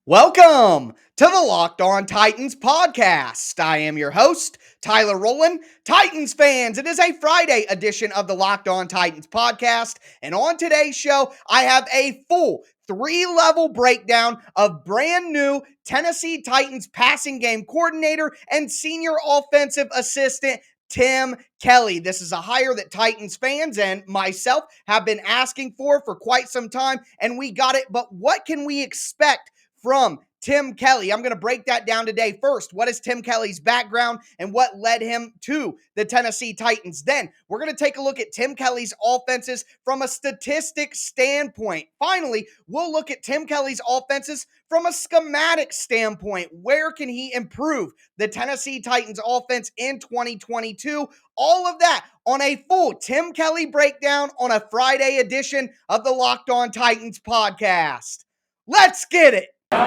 Welcome to the Locked On Titans podcast. I am your host, Tyler Rowland. Titans fans, it is a Friday edition of the Locked On Titans podcast. And on today's show, I have a full three-level breakdown of brand new Tennessee Titans passing game coordinator and senior offensive assistant Tim Kelly. This is a hire that Titans fans and myself have been asking for quite some time, and we got it. But what can we expect from Tim Kelly? I'm going to break that down today. First, what is Tim Kelly's background and what led him to the Tennessee Titans? Then, we're going to take a look at Tim Kelly's offenses from a statistic standpoint. Finally, we'll look at Tim Kelly's offenses from a schematic standpoint. Where can he improve the Tennessee Titans offense in 2022? All of that on a full Tim Kelly breakdown on a Friday edition of the Locked On Titans podcast. Let's get it. You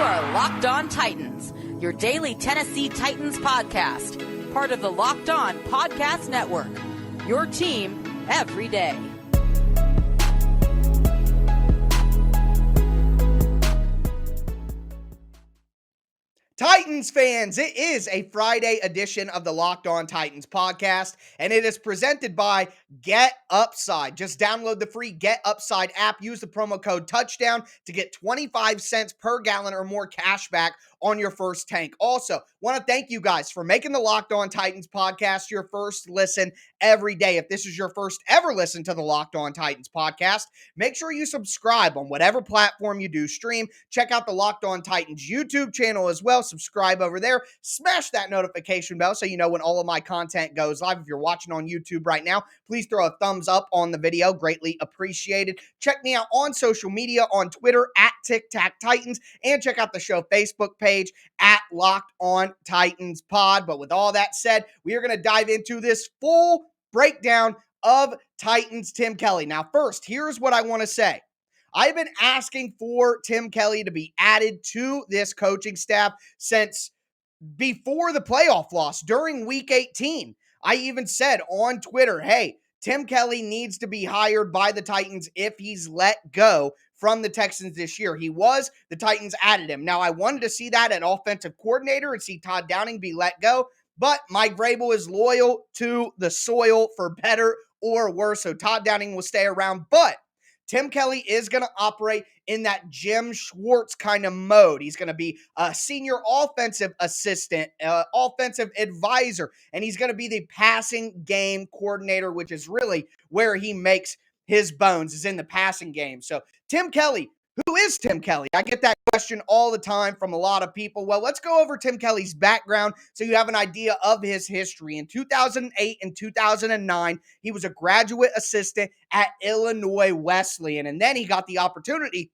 are Locked On Titans, your daily Tennessee Titans podcast, part of the Locked On Podcast Network, your team every day. Titans fans, it is a Friday edition of the Locked On Titans podcast, and it is presented by Get Upside. Just download the free Get Upside app. Use the promo code TOUCHDOWN to get 25 cents per gallon or more cash back on your first tank. Also, want to thank you guys for making the Locked On Titans podcast your first listen every day. If this is your first ever listen to the Locked On Titans podcast, make sure you subscribe on whatever platform you do stream. Check out the Locked On Titans YouTube channel as well. Subscribe over there. Smash that notification bell so you know when all of my content goes live. If you're watching on YouTube right now, please throw a thumbs up on the video. Greatly appreciated. Check me out on social media on Twitter at TicTacTitans, and check out the show Facebook page at Locked On Titans Pod. But with all that said, we are going to dive into this full breakdown of Titans Tim Kelly. Now, first, here's what I want to say. I've been asking for Tim Kelly to be added to this coaching staff since before the playoff loss during Week 18. I even said on Twitter, hey, Tim Kelly needs to be hired by the Titans if he's let go from the Texans this year. He was. The Titans added him. Now, I wanted to see that at offensive coordinator and see Todd Downing be let go, but Mike Vrabel is loyal to the soil for better or worse, so Todd Downing will stay around, but Tim Kelly is going to operate in that Jim Schwartz kind of mode. He's going to be a senior offensive assistant, offensive advisor, and he's going to be the passing game coordinator, which is really where he makes his bones, is in the passing game. So Tim Kelly, who is Tim Kelly? I get that question all the time from a lot of people. Well, let's go over Tim Kelly's background so you have an idea of his history. In 2008 and 2009, he was a graduate assistant at Illinois Wesleyan, and then he got the opportunity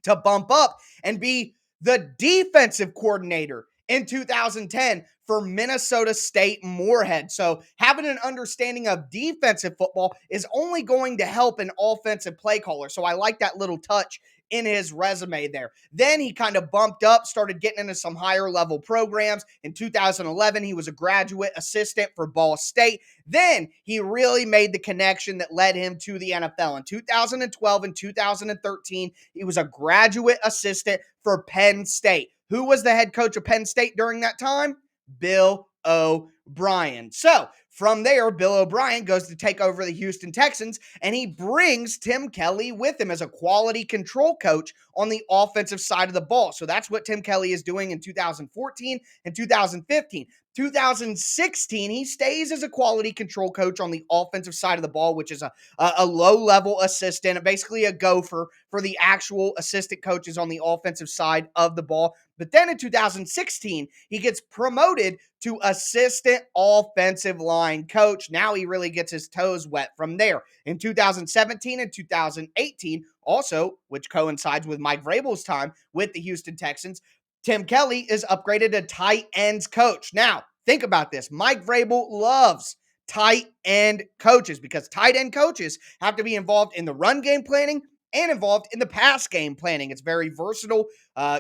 to bump up and be the defensive coordinator in 2010 for Minnesota State Moorhead. So having an understanding of defensive football is only going to help an offensive play caller. So I like that little touch in his resume there. Then he kind of bumped up, started getting into some higher level programs. In 2011, he was a graduate assistant for Ball State. Then he really made the connection that led him to the NFL. In 2012 and 2013, he was a graduate assistant for Penn State. Who was the head coach of Penn State during that time? Bill O'Brien. So from there, Bill O'Brien goes to take over the Houston Texans, and he brings Tim Kelly with him as a quality control coach on the offensive side of the ball. So that's what Tim Kelly is doing in 2014 and 2015. 2016, he stays as a quality control coach on the offensive side of the ball, which is a low-level assistant, basically a gopher for the actual assistant coaches on the offensive side of the ball. But then in 2016, he gets promoted to assistant offensive line coach. Now he really gets his toes wet from there. In 2017 and 2018, also, which coincides with Mike Vrabel's time with the Houston Texans, Tim Kelly is upgraded to tight ends coach. Now, think about this. Mike Vrabel loves tight end coaches because tight end coaches have to be involved in the run game planning and involved in the pass game planning. It's very versatile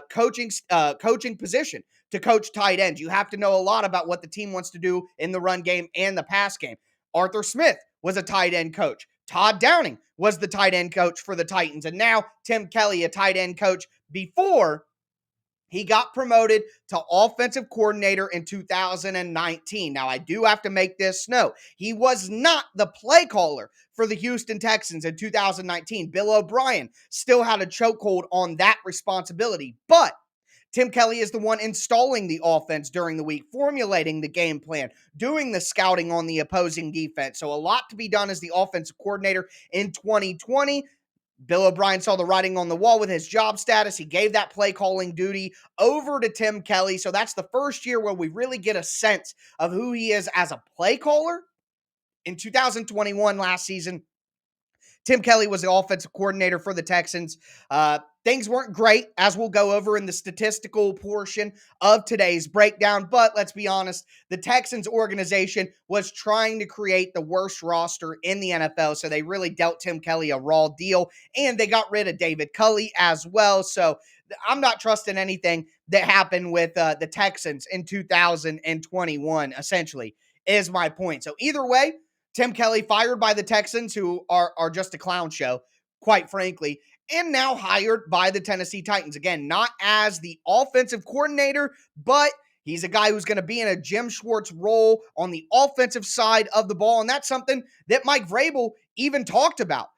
coaching position to coach tight ends. You have to know a lot about what the team wants to do in the run game and the pass game. Arthur Smith was a tight end coach. Todd Downing was the tight end coach for the Titans, and now Tim Kelly, a tight end coach before he got promoted to offensive coordinator in 2019. Now, I do have to make this note. He was not the play caller for the Houston Texans in 2019. Bill O'Brien still had a chokehold on that responsibility, but Tim Kelly is the one installing the offense during the week, formulating the game plan, doing the scouting on the opposing defense. So a lot to be done as the offensive coordinator in 2020. Bill O'Brien saw the writing on the wall with his job status. He gave that play calling duty over to Tim Kelly. So that's the first year where we really get a sense of who he is as a play caller. In 2021, last season, Tim Kelly was the offensive coordinator for the Texans. Things weren't great, as we'll go over in the statistical portion of today's breakdown. But let's be honest, the Texans organization was trying to create the worst roster in the NFL. So they really dealt Tim Kelly a raw deal, and they got rid of David Culley as well. So I'm not trusting anything that happened with the Texans in 2021, essentially, is my point. So either way, Tim Kelly fired by the Texans, who are just a clown show, quite frankly, and now hired by the Tennessee Titans. Again, not as the offensive coordinator, but he's a guy who's going to be in a Jim Schwartz role on the offensive side of the ball, and that's something that Mike Vrabel even talked about.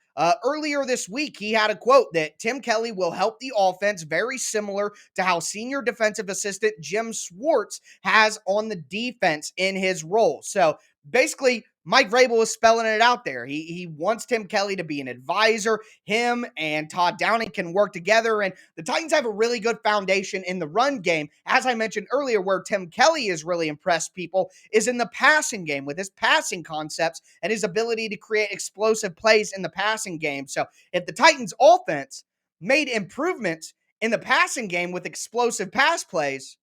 Earlier this week, he had a quote that Tim Kelly will help the offense very similar to how senior defensive assistant Jim Schwartz has on the defense in his role. So basically, Mike Vrabel is spelling it out there. He wants Tim Kelly to be an advisor. Him and Todd Downing can work together, and the Titans have a really good foundation in the run game. As I mentioned earlier, where Tim Kelly has really impressed people is in the passing game with his passing concepts and his ability to create explosive plays in the passing game. So if the Titans offense made improvements in the passing game with explosive pass plays,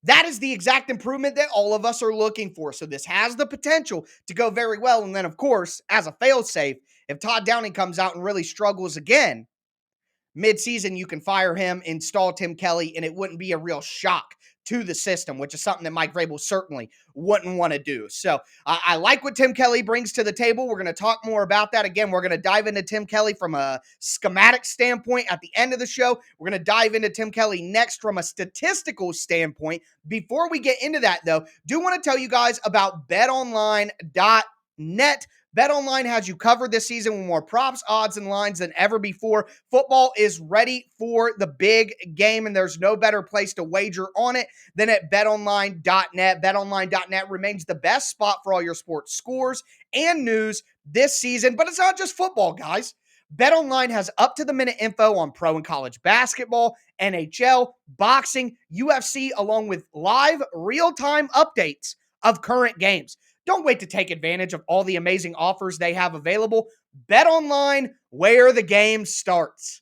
that is the exact improvement that all of us are looking for. So this has the potential to go very well. And then, of course, as a failsafe, if Todd Downing comes out and really struggles again, mid-season, you can fire him, install Tim Kelly, and it wouldn't be a real shock to the system, which is something that Mike Vrabel certainly wouldn't want to do. So I like what Tim Kelly brings to the table. We're going to talk more about that. Again, we're going to dive into Tim Kelly from a schematic standpoint at the end of the show. We're going to dive into Tim Kelly next from a statistical standpoint. Before we get into that, though, do want to tell you guys about betonline.net. BetOnline has you covered this season with more props, odds, and lines than ever before. Football is ready for the big game, and there's no better place to wager on it than at betonline.net. BetOnline.net remains the best spot for all your sports scores and news this season, but it's not just football, guys. BetOnline has up-to-the-minute info on pro and college basketball, NHL, boxing, UFC, along with live, real-time updates of current games. Don't wait to take advantage of all the amazing offers they have available. Bet online, where the game starts.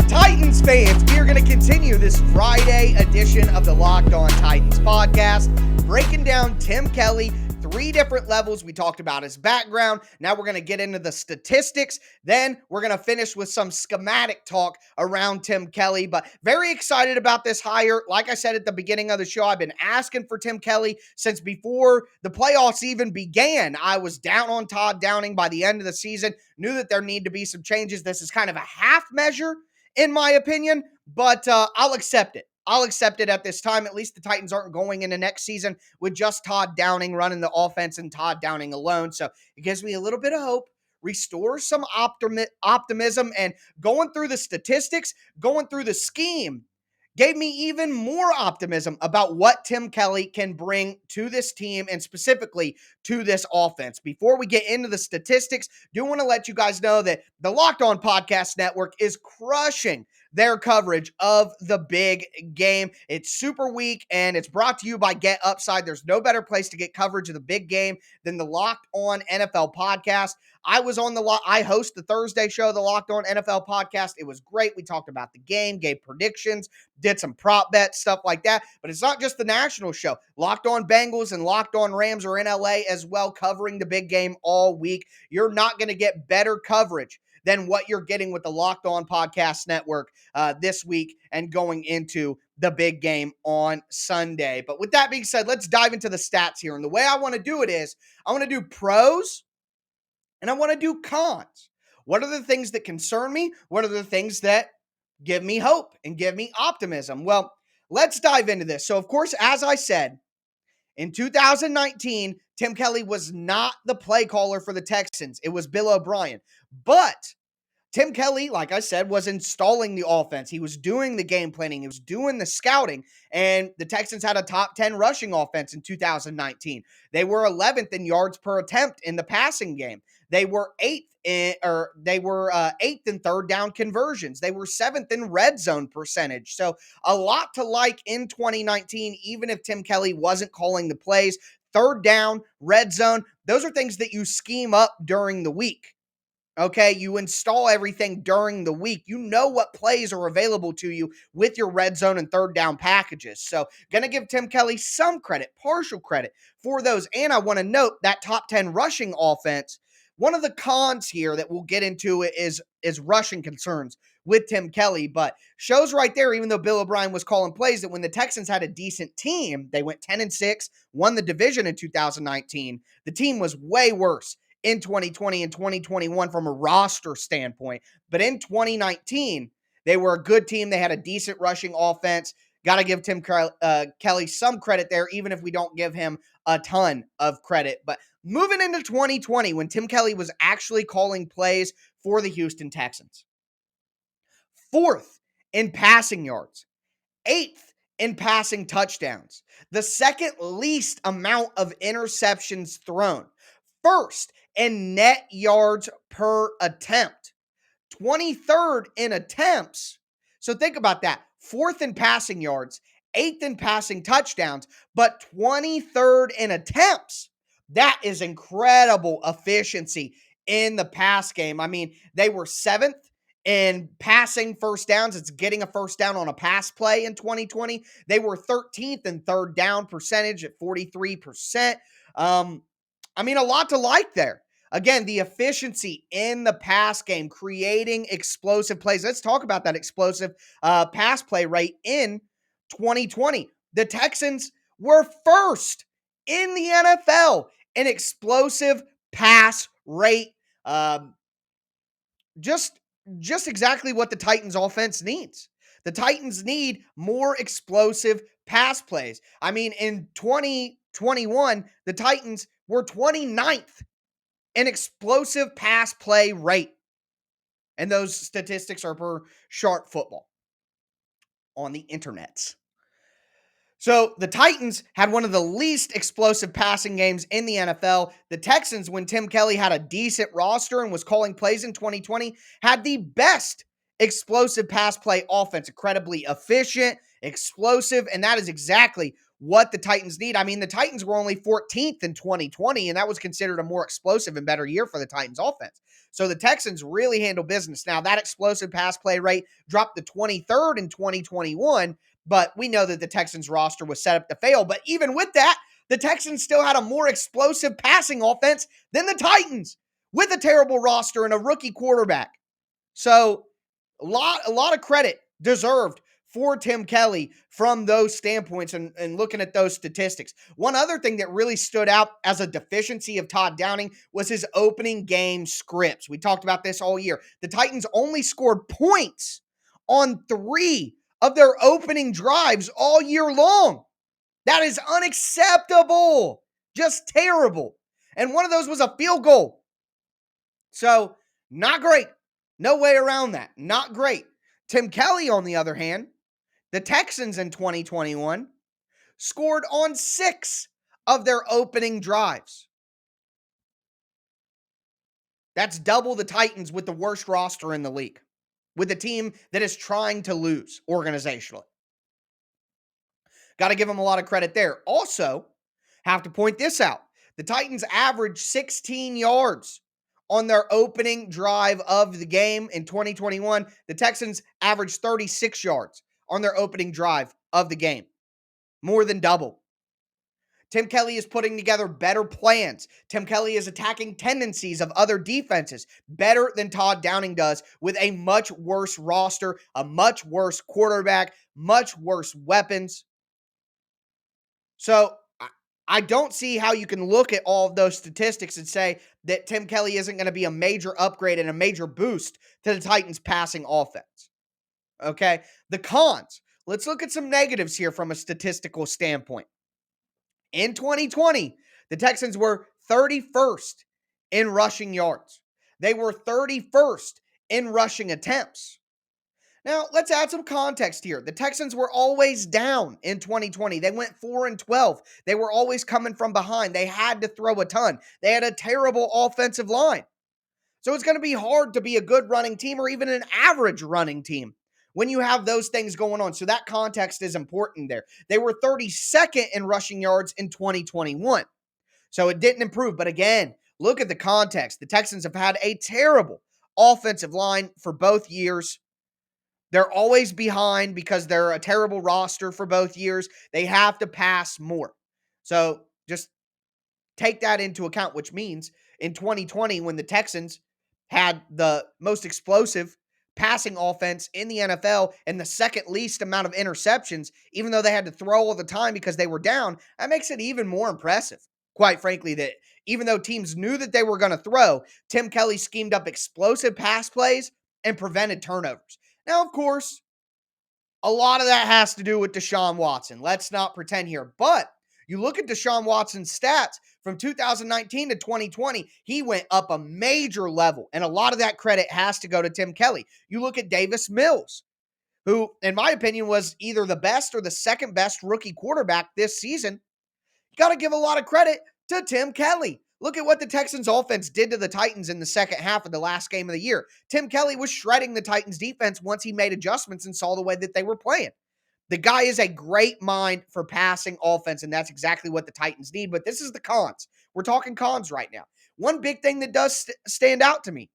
Titans fans, we are going to continue this Friday edition of the Locked On Titans podcast, breaking down Tim Kelly. 3 different levels. We talked about his background. Now we're going to get into the statistics. Then we're going to finish with some schematic talk around Tim Kelly. But very excited about this hire. Like I said at the beginning of the show, I've been asking for Tim Kelly since before the playoffs even began. I was down on Todd Downing by the end of the season. Knew that there need to be some changes. This is kind of a half measure, in my opinion, but I'll accept it. I'll accept it at this time. At least the Titans aren't going into next season with just Todd Downing running the offense and Todd Downing alone. So it gives me a little bit of hope, restores some optimism, and going through the statistics, going through the scheme, gave me even more optimism about what Tim Kelly can bring to this team and specifically to this offense. Before we get into the statistics, do want to let you guys know that the Locked On Podcast Network is crushing their coverage of the big game. It's Super Week, and it's brought to you by Get Upside. There's no better place to get coverage of the big game than the Locked On NFL podcast. I host the Thursday show, the Locked On NFL podcast. It was great. We talked about the game, gave predictions, did some prop bets, stuff like that. But it's not just the national show. Locked On Bengals and Locked On Rams are in LA as well, covering the big game all week. You're not going to get better coverage than what you're getting with the Locked On Podcast Network this week and going into the big game on Sunday. But with that being said, let's dive into the stats here. And the way I want to do it is I want to do pros and I want to do cons. What are the things that concern me? What are the things that give me hope and give me optimism? Well, let's dive into this. So, of course, as I said, in 2019, Tim Kelly was not the play caller for the Texans. It was Bill O'Brien. But Tim Kelly, like I said, was installing the offense. He was doing the game planning. He was doing the scouting. And the Texans had a top 10 rushing offense in 2019. They were 11th in yards per attempt in the passing game. They were eighth in third down conversions. They were 7th in red zone percentage. So a lot to like in 2019, even if Tim Kelly wasn't calling the plays. Third down, red zone, those are things that you scheme up during the week. Okay, you install everything during the week. You know what plays are available to you with your red zone and third down packages. So, going to give Tim Kelly some credit, partial credit for those. And I want to note that top 10 rushing offense. One of the cons here that we'll get into is rushing concerns with Tim Kelly, but shows right there, even though Bill O'Brien was calling plays, that when the Texans had a decent team, they went 10-6, won the division in 2019. The team was way worse in 2020 and 2021 from a roster standpoint. But in 2019, they were a good team. They had a decent rushing offense. Got to give Tim Kelly some credit there, even if we don't give him a ton of credit. But moving into 2020, when Tim Kelly was actually calling plays for the Houston Texans, 4th in passing yards, 8th in passing touchdowns, the second least amount of interceptions thrown, 1st in net yards per attempt, 23rd in attempts. So think about that. 4th in passing yards, 8th in passing touchdowns, but 23rd in attempts. That is incredible efficiency in the pass game. I mean, they were 7th in passing first downs. It's getting a first down on a pass play in 2020. They were 13th in third down percentage at 43%. I mean, a lot to like there. Again, the efficiency in the pass game, creating explosive plays. Let's talk about that explosive pass play rate in 2020. The Texans were 1st in the NFL in explosive pass rate. Just exactly what the Titans offense needs. The Titans need more explosive pass plays. I mean, in 2021, the Titans were 29th in explosive pass play rate. And those statistics are per Sharp Football on the internets. So the Titans had one of the least explosive passing games in the NFL. The Texans, when Tim Kelly had a decent roster and was calling plays in 2020, had the best explosive pass play offense. Incredibly efficient, explosive, and that is exactly what the Titans need. I mean, the Titans were only 14th in 2020, and that was considered a more explosive and better year for the Titans offense. So the Texans really handle business. Now, that explosive pass play rate dropped to 23rd in 2021, but we know that the Texans roster was set up to fail. But even with that, the Texans still had a more explosive passing offense than the Titans with a terrible roster and a rookie quarterback. So a lot of credit deserved for Tim Kelly from those standpoints and looking at those statistics. One other thing that really stood out as a deficiency of Todd Downing was his opening game scripts. We talked about this all year. The Titans only scored points on 3 of their opening drives all year long. That is unacceptable. Just terrible. And one of those was a field goal. So, not great. No way around that. Not great. Tim Kelly, on the other hand, the Texans in 2021 scored on 6 of their opening drives. That's double the Titans with the worst roster in the league, with a team that is trying to lose organizationally. Got to give them a lot of credit there. Also, have to point this out. The Titans averaged 16 yards on their opening drive of the game in 2021. The Texans averaged 36 yards on their opening drive of the game. More than double. Tim Kelly is putting together better plans. Tim Kelly is attacking tendencies of other defenses better than Todd Downing does with a much worse roster, a much worse quarterback, much worse weapons. So I don't see how you can look at all of those statistics and say that Tim Kelly isn't going to be a major upgrade and a major boost to the Titans' passing offense. Okay, the cons. Let's look at some negatives here from a statistical standpoint. In 2020, the Texans were 31st in rushing yards. They were 31st in rushing attempts. Now, let's add some context here. The Texans were always down in 2020. They went 4-12. They were always coming from behind. They had to throw a ton. They had a terrible offensive line. So it's going to be hard to be a good running team or even an average running team when you have those things going on. So that context is important there. They were 32nd in rushing yards in 2021. So it didn't improve. But again, look at the context. The Texans have had a terrible offensive line for both years. They're always behind because they're a terrible roster for both years. They have to pass more. So just take that into account, which means in 2020, when the Texans had the most explosive passing offense in the NFL and the second least amount of interceptions, even though they had to throw all the time because they were down, that makes it even more impressive. Quite frankly, that even though teams knew that they were going to throw, Tim Kelly schemed up explosive pass plays and prevented turnovers. Now, of course, a lot of that has to do with Deshaun Watson. Let's not pretend here. But you look at Deshaun Watson's stats from 2019 to 2020, he went up a major level. And a lot of that credit has to go to Tim Kelly. You look at Davis Mills, who, in my opinion, was either the best or the second best rookie quarterback this season. You got to give a lot of credit to Tim Kelly. Look at what the Texans offense did to the Titans in the second half of the last game of the year. Tim Kelly was shredding the Titans defense once he made adjustments and saw the way that they were playing. The guy is a great mind for passing offense, and that's exactly what the Titans need. But this is the cons. We're talking cons right now. One big thing that does stand out to me,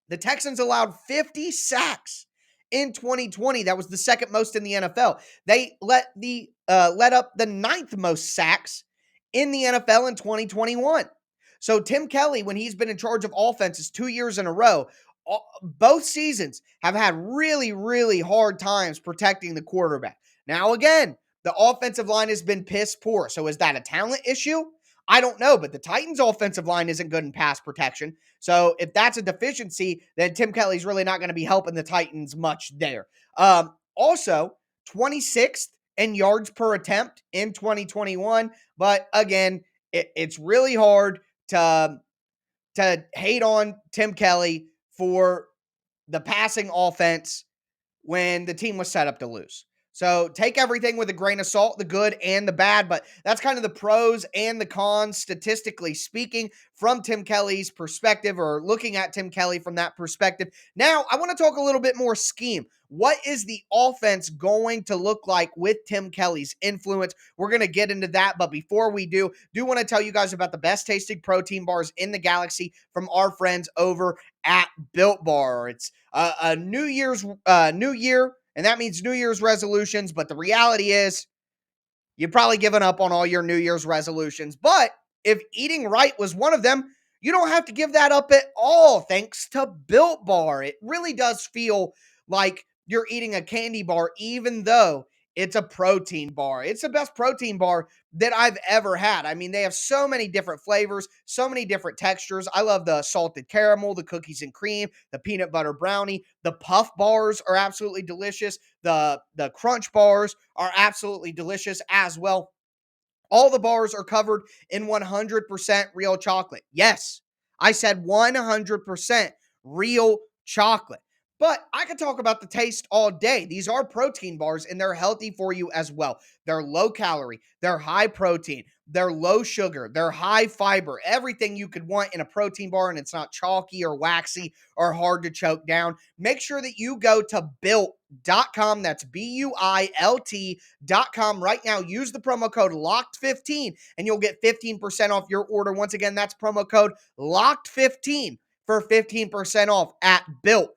the Texans allowed 50 sacks in 2020. That was the second most in the NFL. They let up the ninth most sacks in the NFL in 2021. So Tim Kelly, when he's been in charge of offenses 2 years in a row, both seasons have had really, really hard times protecting the quarterback. Now, again, the offensive line has been piss poor. So is that a talent issue? I don't know, but the Titans' offensive line isn't good in pass protection. So if that's a deficiency, then Tim Kelly's really not going to be helping the Titans much there. Also, 26th in yards per attempt in 2021. But again, it's really hard to hate on Tim Kelly for the passing offense when the team was set up to lose. So take everything with a grain of salt, the good and the bad, but that's kind of the pros and the cons, statistically speaking, from Tim Kelly's perspective, or looking at Tim Kelly from that perspective. Now, I want to talk a little bit more scheme. What is the offense going to look like with Tim Kelly's influence? We're going to get into that, but before we do want to tell you guys about the best tasting protein bars in the galaxy from our friends over at Built Bar. It's a new year, and that means New Year's resolutions, but the reality is you've probably given up on all your New Year's resolutions. But if eating right was one of them, you don't have to give that up at all thanks to Built Bar. It really does feel like you're eating a candy bar, even though it's a protein bar. It's the best protein bar that I've ever had. I mean, they have so many different flavors, so many different textures. I love the salted caramel, the cookies and cream, the peanut butter brownie. The puff bars are absolutely delicious. The crunch bars are absolutely delicious as well. All the bars are covered in 100% real chocolate. Yes, I said 100% real chocolate. But I could talk about the taste all day. These are protein bars, and they're healthy for you as well. They're low calorie, they're high protein, they're low sugar, they're high fiber, everything you could want in a protein bar, and it's not chalky or waxy or hard to choke down. Make sure that you go to built.com. That's BUILT.com right now. Use the promo code LOCKED15 and you'll get 15% off your order. Once again, that's promo code LOCKED15 for 15% off at Built.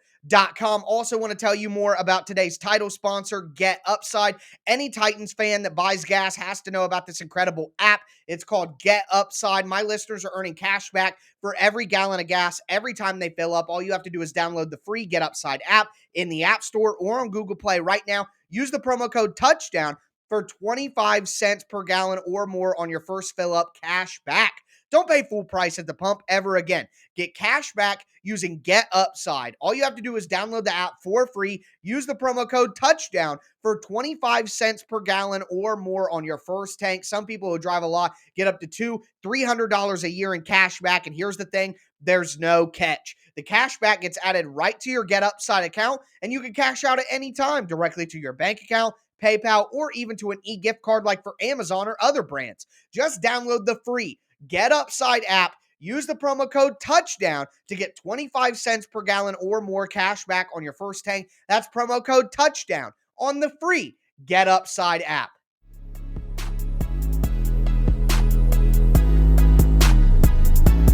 Also want to tell you more about today's title sponsor, Get Upside. Any Titans fan that buys gas has to know about this incredible app. It's called Get Upside. My listeners are earning cash back for every gallon of gas every time they fill up. All you have to do is download the free Get Upside app in the App Store or on Google Play right now. Use the promo code TOUCHDOWN for 25 cents per gallon or more on your first fill up, cash back. Don't pay full price at the pump ever again. Get cash back using Get Upside. All you have to do is download the app for free. Use the promo code TOUCHDOWN for 25 cents per gallon or more on your first tank. Some people who drive a lot get up to $200-$300 a year in cash back. And here's the thing, there's no catch. The cash back gets added right to your Get Upside account, and you can cash out at any time directly to your bank account, PayPal, or even to an e-gift card like for Amazon or other brands. Just download the free Get Upside app. Use the promo code TOUCHDOWN to get 25 cents per gallon or more cash back on your first tank. That's promo code TOUCHDOWN on the free Get Upside app.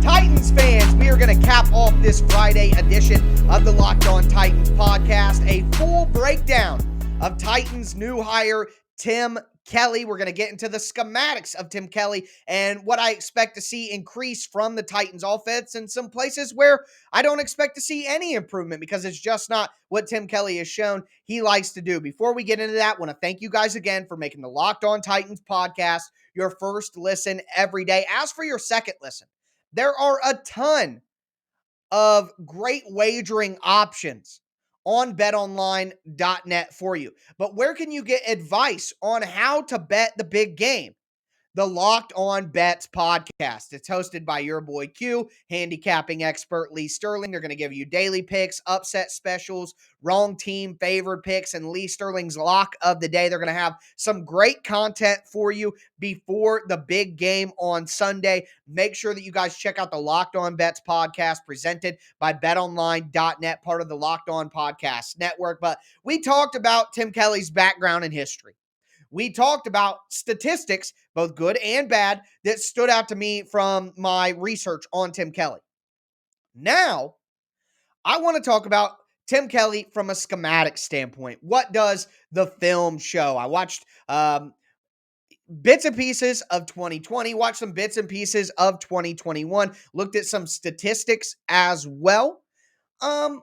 Titans fans, we are going to cap off this Friday edition of the Locked On Titans podcast. A full breakdown of Titans new hire Tim Kelly. We're going to get into the schematics of Tim Kelly and what I expect to see increase from the Titans offense, and some places where I don't expect to see any improvement because it's just not what Tim Kelly has shown he likes to do. Before we get into that, I want to thank you guys again for making the Locked On Titans podcast your first listen every day. As for your second listen, there are a ton of great wagering options on betonline.net for you. But where can you get advice on how to bet the big game? The Locked On Bets podcast. It's hosted by your boy Q, handicapping expert Lee Sterling. They're going to give you daily picks, upset specials, wrong team favored picks, and Lee Sterling's lock of the day. They're going to have some great content for you before the big game on Sunday. Make sure that you guys check out the Locked On Bets podcast presented by betonline.net, part of the Locked On Podcast Network. But we talked about Tim Kelly's background and history. We talked about statistics, both good and bad, that stood out to me from my research on Tim Kelly. Now, I want to talk about Tim Kelly from a schematic standpoint. What does the film show? I watched bits and pieces of 2020, watched some bits and pieces of 2021, looked at some statistics as well. I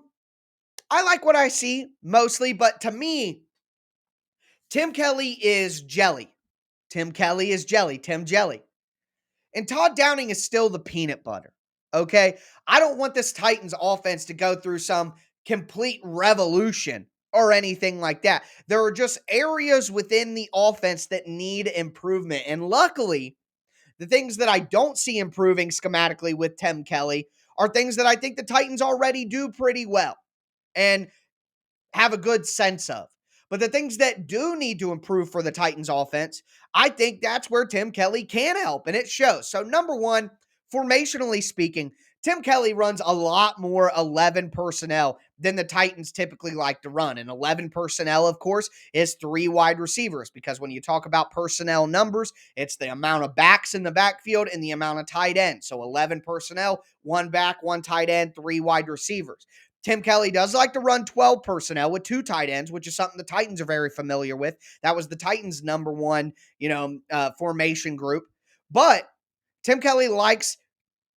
like what I see mostly, but to me, Tim Kelly is jelly. Tim Kelly is jelly. Tim Jelly. And Todd Downing is still the peanut butter. Okay? I don't want this Titans offense to go through some complete revolution or anything like that. There are just areas within the offense that need improvement. And luckily, the things that I don't see improving schematically with Tim Kelly are things that I think the Titans already do pretty well and have a good sense of. But the things that do need to improve for the Titans offense, I think that's where Tim Kelly can help, and it shows. So number one, formationally speaking, Tim Kelly runs a lot more 11 personnel than the Titans typically like to run. And 11 personnel, of course, is 3 wide receivers, because when you talk about personnel numbers, it's the amount of backs in the backfield and the amount of tight ends. So 11 personnel, 1 back, 1 tight end, 3 wide receivers. Tim Kelly does like to run 12 personnel with 2 tight ends, which is something the Titans are very familiar with. That was the Titans' number one, formation group. But Tim Kelly likes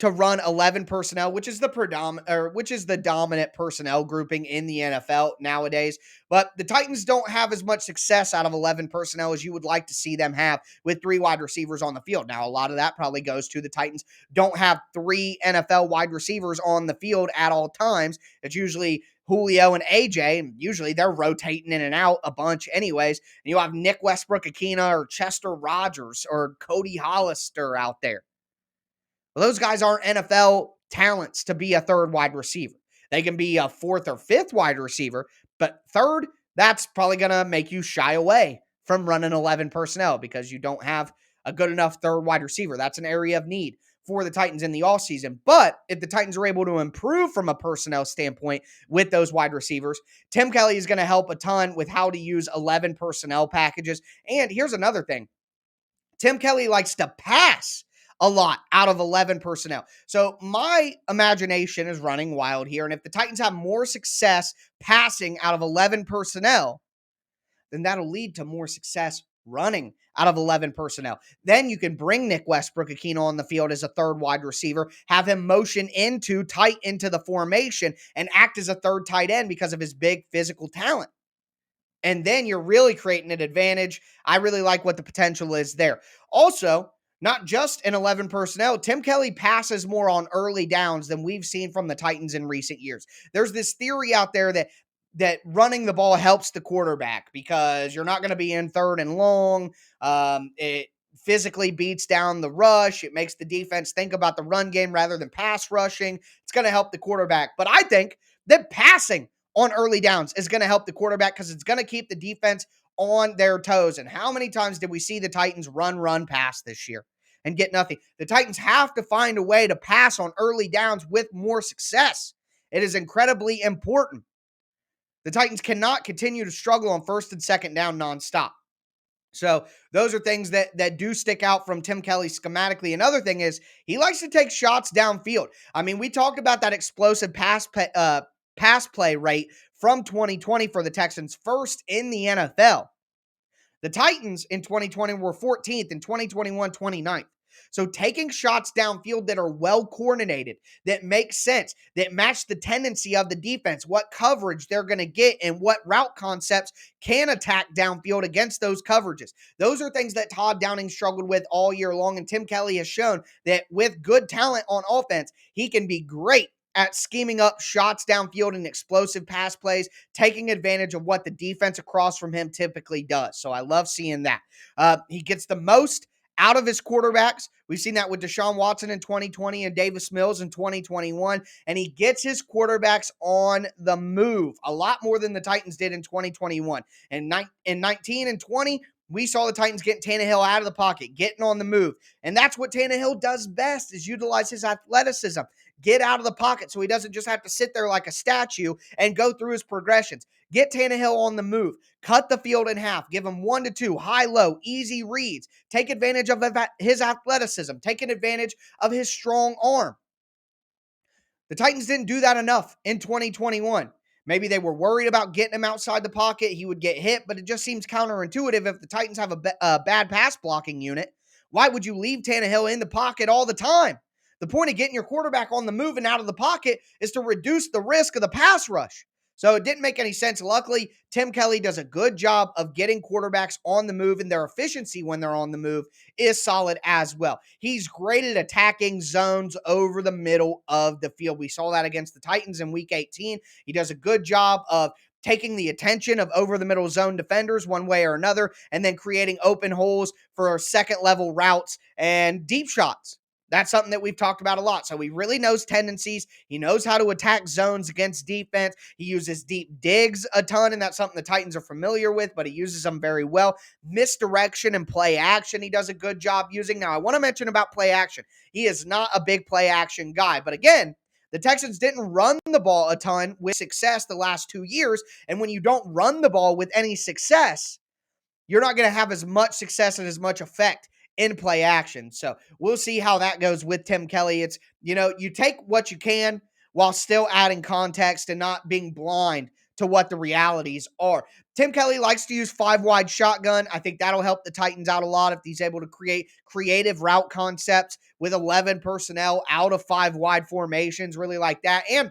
to run 11 personnel, which is the dominant personnel grouping in the NFL nowadays. But the Titans don't have as much success out of 11 personnel as you would like to see them have with 3 wide receivers on the field. Now, a lot of that probably goes to the Titans don't have 3 NFL wide receivers on the field at all times. It's usually Julio and AJ, and usually they're rotating in and out a bunch anyways. And you have Nick Westbrook-Akina or Chester Rogers or Cody Hollister out there. Well, those guys aren't NFL talents to be a 3rd wide receiver. They can be a 4th or 5th wide receiver, but 3rd, that's probably going to make you shy away from running 11 personnel because you don't have a good enough 3rd wide receiver. That's an area of need for the Titans in the offseason. But if the Titans are able to improve from a personnel standpoint with those wide receivers, Tim Kelly is going to help a ton with how to use 11 personnel packages. And here's another thing. Tim Kelly likes to pass a lot out of 11 personnel. So my imagination is running wild here. And if the Titans have more success passing out of 11 personnel, then that'll lead to more success running out of 11 personnel. Then you can bring Nick Westbrook-Ikhine on the field as a third wide receiver, have him motion tight into the formation, and act as a third tight end because of his big physical talent. And then you're really creating an advantage. I really like what the potential is there. Also, not just in 11 personnel, Tim Kelly passes more on early downs than we've seen from the Titans in recent years. There's this theory out there that running the ball helps the quarterback because you're not going to be in third and long. It physically beats down the rush. It makes the defense think about the run game rather than pass rushing. It's going to help the quarterback. But I think that passing on early downs is going to help the quarterback because it's going to keep the defense on their toes. And how many times did we see the Titans run, pass this year and get nothing? The Titans have to find a way to pass on early downs with more success. It is incredibly important. The Titans cannot continue to struggle on first and second down nonstop. So those are things that do stick out from Tim Kelly schematically. Another thing is he likes to take shots downfield. I mean, we talked about that explosive pass play rate from 2020 for the Texans, first in the NFL. The Titans in 2020 were 14th, in 2021, 29th. So taking shots downfield that are well coordinated, that make sense, that match the tendency of the defense, what coverage they're going to get, and what route concepts can attack downfield against those coverages. Those are things that Todd Downing struggled with all year long, and Tim Kelly has shown that with good talent on offense, he can be great at scheming up shots downfield and explosive pass plays, taking advantage of what the defense across from him typically does. So I love seeing that. He gets the most out of his quarterbacks. We've seen that with Deshaun Watson in 2020 and Davis Mills in 2021. And he gets his quarterbacks on the move a lot more than the Titans did in 2021. And in 19 and 20, we saw the Titans getting Tannehill out of the pocket, getting on the move. And that's what Tannehill does best, is utilize his athleticism. Get out of the pocket so he doesn't just have to sit there like a statue and go through his progressions. Get Tannehill on the move. Cut the field in half. Give him 1 to 2, high-low, easy reads. Take advantage of his athleticism. Take advantage of his strong arm. The Titans didn't do that enough in 2021. Maybe they were worried about getting him outside the pocket. He would get hit, but it just seems counterintuitive. If the Titans have a bad pass blocking unit, why would you leave Tannehill in the pocket all the time? The point of getting your quarterback on the move and out of the pocket is to reduce the risk of the pass rush. So it didn't make any sense. Luckily, Tim Kelly does a good job of getting quarterbacks on the move, and their efficiency when they're on the move is solid as well. He's great at attacking zones over the middle of the field. We saw that against the Titans in Week 18. He does a good job of taking the attention of over the middle zone defenders one way or another, and then creating open holes for second level routes and deep shots. That's something that we've talked about a lot. So he really knows tendencies. He knows how to attack zones against defense. He uses deep digs a ton, and that's something the Titans are familiar with, but he uses them very well. Misdirection and play action, he does a good job using. Now, I want to mention about play action. He is not a big play action guy, but again, the Texans didn't run the ball a ton with success the last 2 years, and when you don't run the ball with any success, you're not going to have as much success and as much effect in play action. So we'll see how that goes with Tim Kelly. It's, you take what you can while still adding context and not being blind to what the realities are. Tim Kelly likes to use 5-wide shotgun. I think that'll help the Titans out a lot if he's able to create creative route concepts with 11 personnel out of 5-wide formations. Really like that. And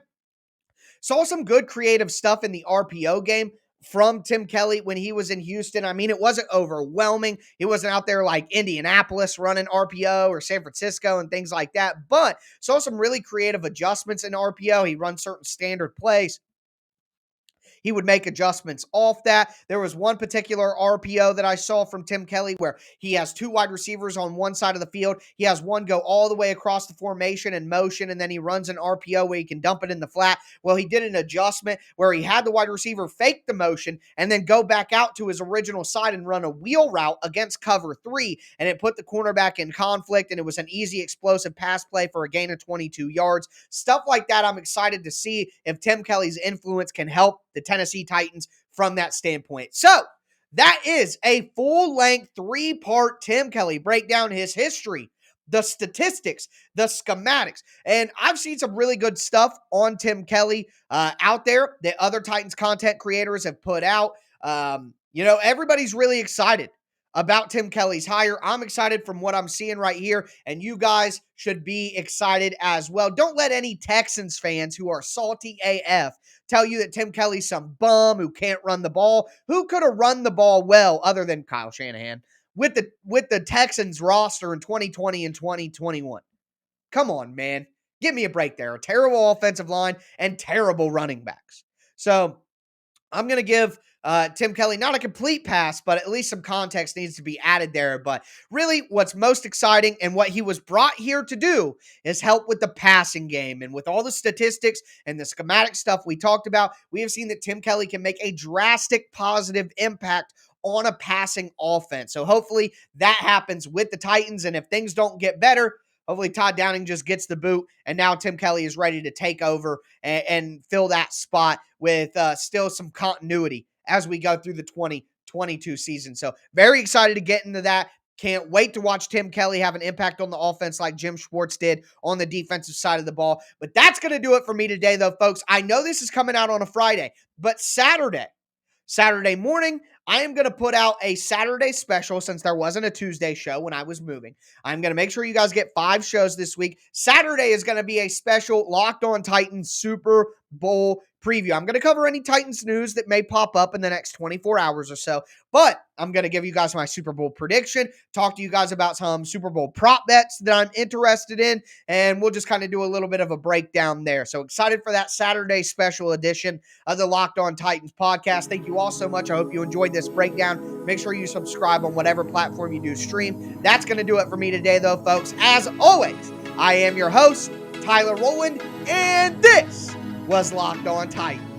saw some good creative stuff in the RPO game from Tim Kelly when he was in Houston. I mean, it wasn't overwhelming. He wasn't out there like Indianapolis running RPO or San Francisco and things like that, but saw some really creative adjustments in RPO. He runs certain standard plays. He would make adjustments off that. There was one particular RPO that I saw from Tim Kelly where he has 2 wide receivers on one side of the field. He has one go all the way across the formation and motion, and then he runs an RPO where he can dump it in the flat. Well, he did an adjustment where he had the wide receiver fake the motion and then go back out to his original side and run a wheel route against cover 3, and it put the cornerback in conflict, and it was an easy, explosive pass play for a gain of 22 yards. Stuff like that, I'm excited to see if Tim Kelly's influence can help the Tennessee Titans from that standpoint. So that is a full-length 3-part Tim Kelly breakdown, his history the statistics, the schematics. And I've seen some really good stuff on Tim Kelly out there that other Titans content creators have put out. Everybody's really excited about Tim Kelly's hire. I'm excited from what I'm seeing right here, and you guys should be excited as well. Don't let any Texans fans who are salty AF tell you that Tim Kelly's some bum who can't run the ball. Who could have run the ball well other than Kyle Shanahan with the Texans roster in 2020 and 2021? Come on, man. Give me a break there. A terrible offensive line and terrible running backs. So I'm going to give Tim Kelly not a complete pass, but at least some context needs to be added there. But really, what's most exciting and what he was brought here to do is help with the passing game. And with all the statistics and the schematic stuff we talked about, we have seen that Tim Kelly can make a drastic positive impact on a passing offense. So hopefully that happens with the Titans. And if things don't get better, hopefully Todd Downing just gets the boot, and now Tim Kelly is ready to take over and fill that spot with still some continuity as we go through the 2022 season. So very excited to get into that. Can't wait to watch Tim Kelly have an impact on the offense like Jim Schwartz did on the defensive side of the ball. But that's going to do it for me today, though, folks. I know this is coming out on a Friday, but Saturday morning, I am going to put out a Saturday special since there wasn't a Tuesday show when I was moving. I'm going to make sure you guys get 5 shows this week. Saturday is going to be a special Locked On Titans Super Bowl preview. I'm going to cover any Titans news that may pop up in the next 24 hours or so, but I'm going to give you guys my Super Bowl prediction, talk to you guys about some Super Bowl prop bets that I'm interested in, and we'll just kind of do a little bit of a breakdown there. So excited for that Saturday special edition of the Locked On Titans podcast. Thank you all so much. I hope you enjoyed this breakdown. Make sure you subscribe on whatever platform you do stream. That's going to do it for me today, though, folks. As always, I am your host, Tyler Rowland, and this was Locked On Titans.